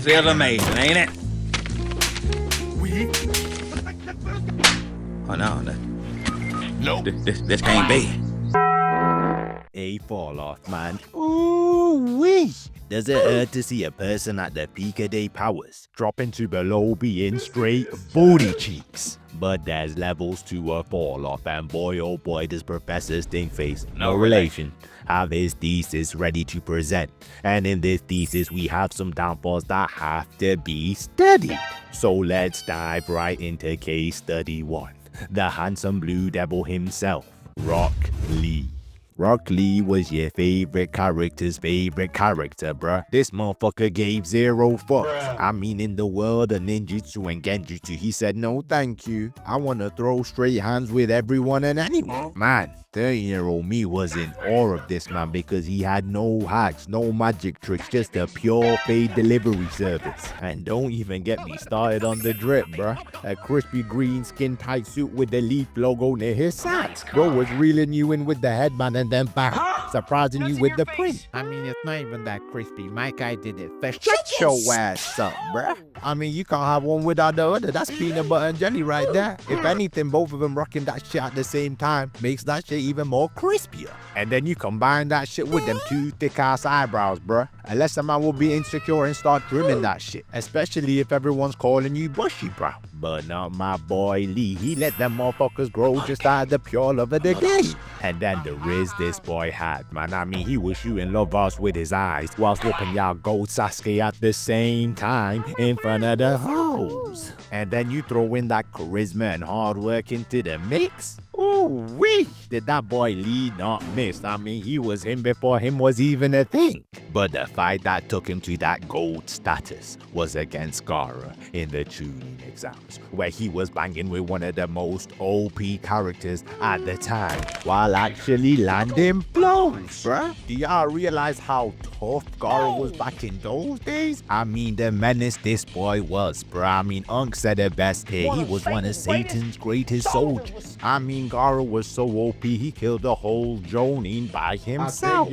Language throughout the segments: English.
Feels amazing, ain't it? Oh no, this can't be. A fall off, man. Ooh wee! Does it hurt to see a person at the peak of their powers dropping to below being straight booty cheeks? But there's levels to a fall off, and boy oh boy does Professor Stinkface, no relation, have his thesis ready to present. And in this thesis we have some downfalls that have to be studied. So let's dive right into case study 1. The handsome blue devil himself, Rock Lee. Rock Lee was your favorite character's favorite character, bruh. This motherfucker gave 0 fucks. I mean, in the world of ninjutsu and genjutsu, he said no thank you. I wanna throw straight hands with everyone and anyone. Man, 30-year-old me was in awe of this man because he had no hacks, no magic tricks, just a pure paid delivery service. And don't even get me started on the drip, bruh. A crispy green skin tight suit with the Leaf logo near his side. Bro was reeling you in with the headband and then bam, surprising you with the print. I mean, it's not even that crispy. My guy did it first. Shut your ass up, bruh. I mean, you can't have one without the other. That's peanut butter and jelly right there. If anything, both of them rocking that shit at the same time makes that shit even more crispier. And then you combine that shit with them 2 thick ass eyebrows, bruh. Unless a man will be insecure and start trimming that shit. Especially if everyone's calling you bushy brow. But not my boy Lee. He let them motherfuckers grow just out of the pure love of the game. And then the riz this boy had, man. I mean, he was shooting lovers with his eyes whilst whooping y'all gold Sasuke at the same time in front of the hoes. And then you throw in that charisma and hard work into the mix. Ooh wee! Did that boy Lee not miss? I mean, he was him before him was even a thing. But the fight that took him to that gold status was against Gaara in the Chunin exams, where he was banging with one of the most OP characters at the time, while actually landing blows, bruh. Do y'all realize how tough Gaara was back in those days? I mean, the menace this boy was, bruh. I mean, Unk said it best here. He was one of Satan's greatest soldiers. I mean, Gaara was so OP, he killed the whole Jonin by himself.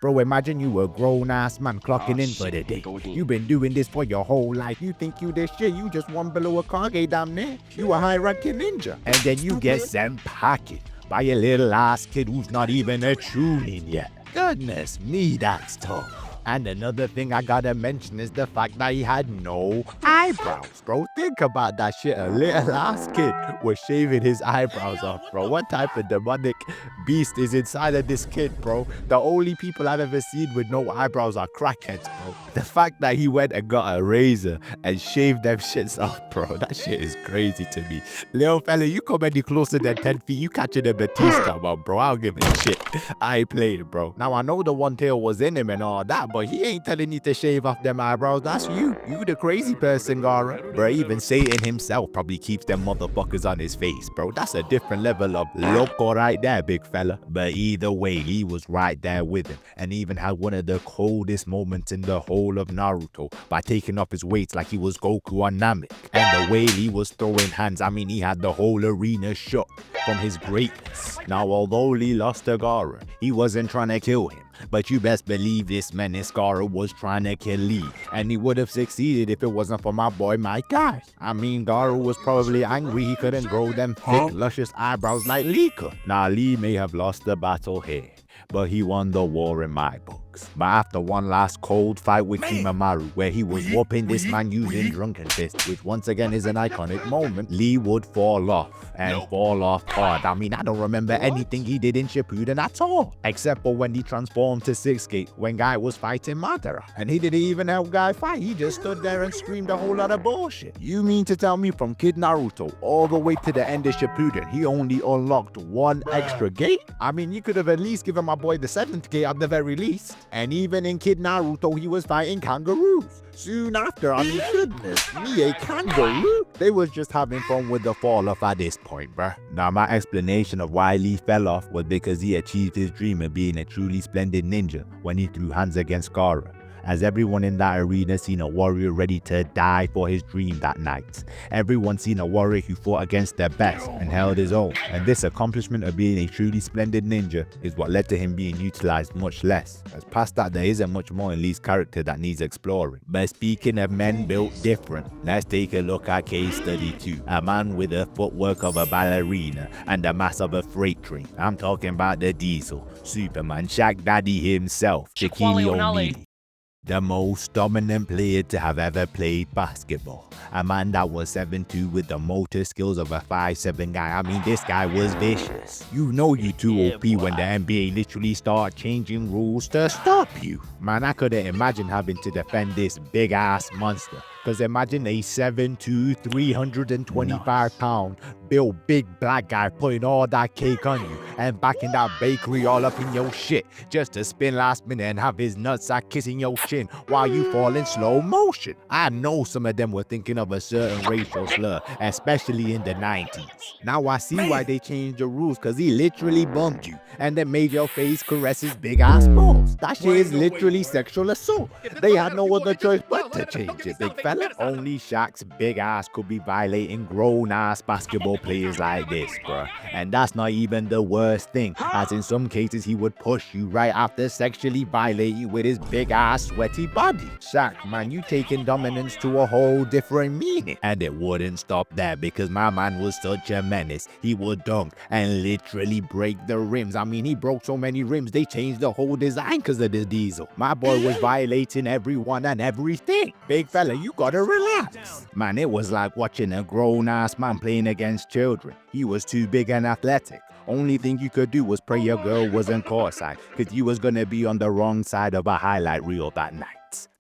Bro, imagine you a grown-ass man clocking in for the day. You've been doing this for your whole life. You think you this shit, you just one below a Kage down there. You a high-ranking ninja. And then you get sent packing by a little ass kid who's not even a Chunin yet. Goodness me, that's tough. And another thing I gotta mention is the fact that he had no eyebrows, bro. Think about that shit. A little ass kid was shaving his eyebrows off, bro. What type of demonic beast is inside of this kid, bro? The only people I've ever seen with no eyebrows are crackheads, bro. The fact that he went and got a razor and shaved them shits off, bro, that shit is crazy to me. Little fella, you come any closer than 10 feet, you catching a Batista, man, bro. I don't give a shit. I ain't playing, bro. Now, I know the one tail was in him and all that, but he ain't telling you to shave off them eyebrows. That's you. You the crazy person, Gaara. Bro, even Satan himself probably keeps them motherfuckers on his face, bro. That's a different level of loco right there, big fella. But either way, he was right there with him and even had one of the coldest moments in the whole of Naruto by taking off his weights like he was Goku on Namek. And the way he was throwing hands, I mean, he had the whole arena shook from his greatness. Now, although Lee lost to Gaara, he wasn't trying to kill him. But you best believe this menace Gaara was trying to kill Lee, and he would have succeeded if it wasn't for my boy my guy. I mean, Gaara was probably angry he couldn't grow them thick, luscious eyebrows like Lee could. Now, Lee may have lost the battle here, but he won the war in my books. But after one last cold fight with Kimimaro, where he was whooping this man using Drunken Fist, which once again is an iconic moment, Lee would fall off, and fall off hard. I mean, I don't remember anything he did in Shippuden at all, except for when he transformed to Six Gate when Guy was fighting Madara. And he didn't even help Guy fight, he just stood there and screamed a whole lot of bullshit. You mean to tell me from Kid Naruto all the way to the end of Shippuden, he only unlocked one extra gate? I mean, you could have at least given my boy the 7th gate at the very least. And even in Kid Naruto, he was fighting kangaroos. Soon after, I mean, goodness me, a kangaroo? They was just having fun with the fall off at this point, bruh. Now, my explanation of why Lee fell off was because he achieved his dream of being a truly splendid ninja when he threw hands against Gaara. as everyone in that arena seen a warrior ready to die for his dream that night. Everyone seen a warrior who fought against their best and held his own, and this accomplishment of being a truly splendid ninja is what led to him being utilized much less, as past that there isn't much more in Lee's character that needs exploring. But speaking of men built different, let's take a look at case study 2, a man with the footwork of a ballerina and the mass of a freight train. I'm talking about the Diesel, Superman, Shaq Daddy himself, Shaquille O'Neal. The most dominant player to have ever played basketball. A man that was 7'2" with the motor skills of a 5'7" guy. I mean, this guy was vicious. You know you too OP when the NBA literally start changing rules to stop you. Man, I couldn't imagine having to defend this big ass monster. Cause imagine a 7'2", 325-pound, built big black guy putting all that cake on you and backing that bakery all up in your shit just to spin last minute and have his nutsack kissing your chin while you fall in slow motion. I know some of them were thinking of a certain racial slur, especially in the 90s. Now I see why they changed the rules, cause he literally bumped you and then made your face caress his big ass balls. That shit is literally sexual assault. They had no other choice but to change it, big fella. Only Shaq's big ass could be violating grown ass basketball players like this, bruh. And that's not even the worst thing, as in some cases he would push you right after sexually violating you with his big ass sweaty body. Shaq, man, you taking dominance to a whole different meaning. And it wouldn't stop there, because my man was such a menace. He would dunk and literally break the rims. I mean, he broke so many rims they changed the whole design because of the Diesel. My boy was violating everyone and everything. Big fella, you gotta relax. Man, it was like watching a grown-ass man playing against children. He was too big and athletic. Only thing you could do was pray your girl wasn't courtside, cause you was gonna be on the wrong side of a highlight reel that night.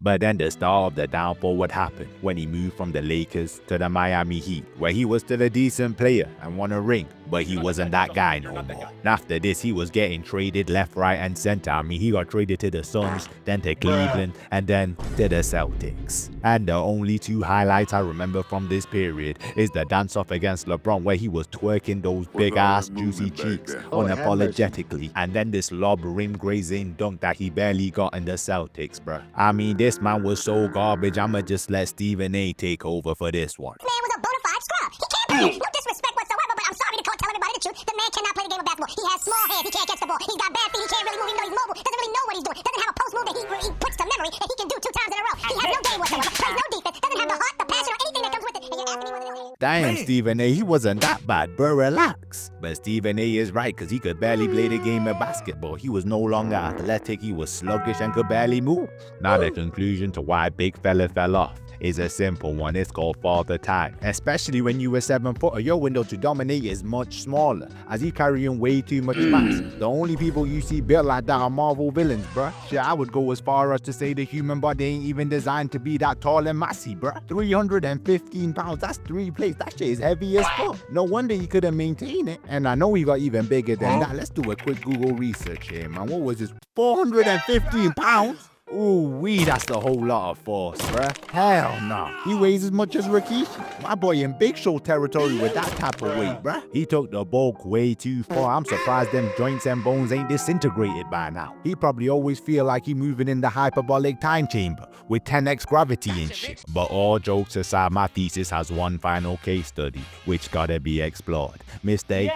But then the star of the downfall would happen when he moved from the Lakers to the Miami Heat, where he was still a decent player and won a ring, but he wasn't that guy no more. After this, he was getting traded left, right, and center. I mean, he got traded to the Suns, then to Cleveland, and then to the Celtics. And the only two highlights I remember from this period is the dance-off against LeBron, where he was twerking those big-ass juicy cheeks unapologetically, and then this lob rim-grazing dunk that he barely got in the Celtics, bruh. I mean, this man was so garbage, I'ma just let Stephen A take over for this one. Man was a bona fide scrub. He can't play. No disrespect whatsoever, but I'm sorry to tell everybody the truth. The man cannot play the game of basketball. He has small hands. He can't catch the ball. He's got bad feet. He can't really move, even though he's mobile. Doesn't really know what he's doing. Doesn't have a post move that he puts to memory that he can do 2 times in a row. He has no game whatsoever. Plays no defense. Doesn't have the heart, the passion, or anything that comes with it. And you're asking me what it is. Damn, Stephen A, he wasn't that bad, bro, relax. But Stephen A is right, cause he could barely play the game of basketball. He was no longer athletic, he was sluggish and could barely move. Now the conclusion to why big fella fell off is a simple one. It's called father time. Especially when you were 7', your window to dominate is much smaller, as he carrying way too much mass. The only people you see built like that are Marvel villains, bruh. Shit, I would go as far as to say the human body ain't even designed to be that tall and massy, bruh. 315 pounds, that's 3 plates. That shit is heavy as fuck. No wonder he couldn't maintain it. And I know he got even bigger than that. Let's do a quick Google research here, man. What was this? 415 pounds? Ooh-wee, that's a whole lot of force, bruh. Hell no. He weighs as much as Rikishi. My boy in Big Show territory with that type of weight, bruh. He took the bulk way too far. I'm surprised them joints and bones ain't disintegrated by now. He probably always feel like he moving in the hyperbolic time chamber with 10x gravity and shit. But all jokes aside, my thesis has one final case study, which gotta be explored. Mr.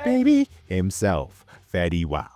Baby himself, Fetty Wap.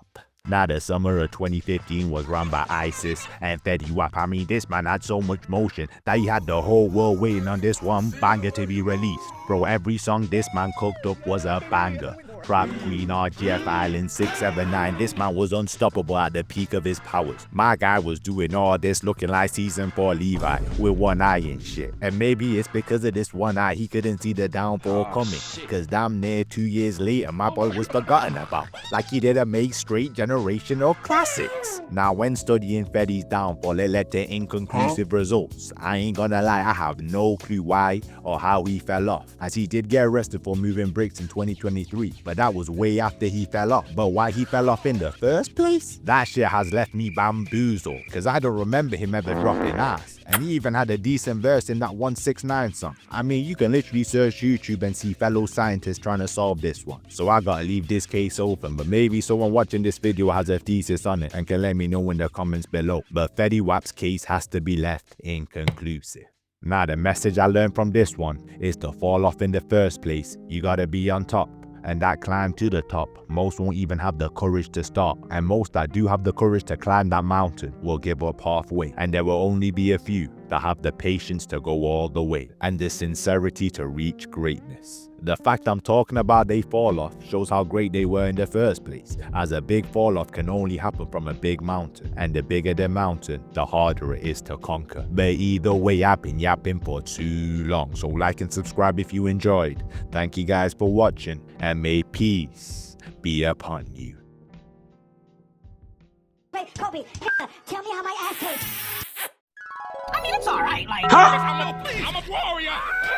Now, the summer of 2015 was run by ISIS and Fetty Wap. I mean, this man had so much motion that he had the whole world waiting on this one banger to be released. Bro, every song this man cooked up was a banger. Trap Queen, RGF Island, 679. This man was unstoppable at the peak of his powers. My guy was doing all this looking like season 4 Levi with one eye and shit. And maybe it's because of this one eye he couldn't see the downfall coming. Cause damn near 2 years later, my boy was forgotten about. Like he didn't make straight generational classics. Now when studying Fetty's downfall, it led to inconclusive results. I ain't gonna lie, I have no clue why or how he fell off, as he did get arrested for moving bricks in 2023. but that was way after he fell off. But why he fell off in the first place? That shit has left me bamboozled, cause I don't remember him ever dropping ass. And he even had a decent verse in that 169 song. I mean, you can literally search YouTube and see fellow scientists trying to solve this one. So I gotta leave this case open, but maybe someone watching this video has a thesis on it and can let me know in the comments below. But Fetty Wap's case has to be left inconclusive. Now the message I learned from this one is to fall off in the first place, you gotta be on top. And that climb to the top, most won't even have the courage to start. And most that do have the courage to climb that mountain will give up halfway. And there will only be a few that have the patience to go all the way and the sincerity to reach greatness. The fact I'm talking about they fall off shows how great they were in the first place, as a big fall off can only happen from a big mountain, and the bigger the mountain, the harder it is to conquer. But either way, I've been yapping for too long, so like and subscribe if you enjoyed. Thank you guys for watching, and may peace be upon you. Wait, Kobe, tell me how my ass tastes. I mean, it's alright, like... I'm a warrior.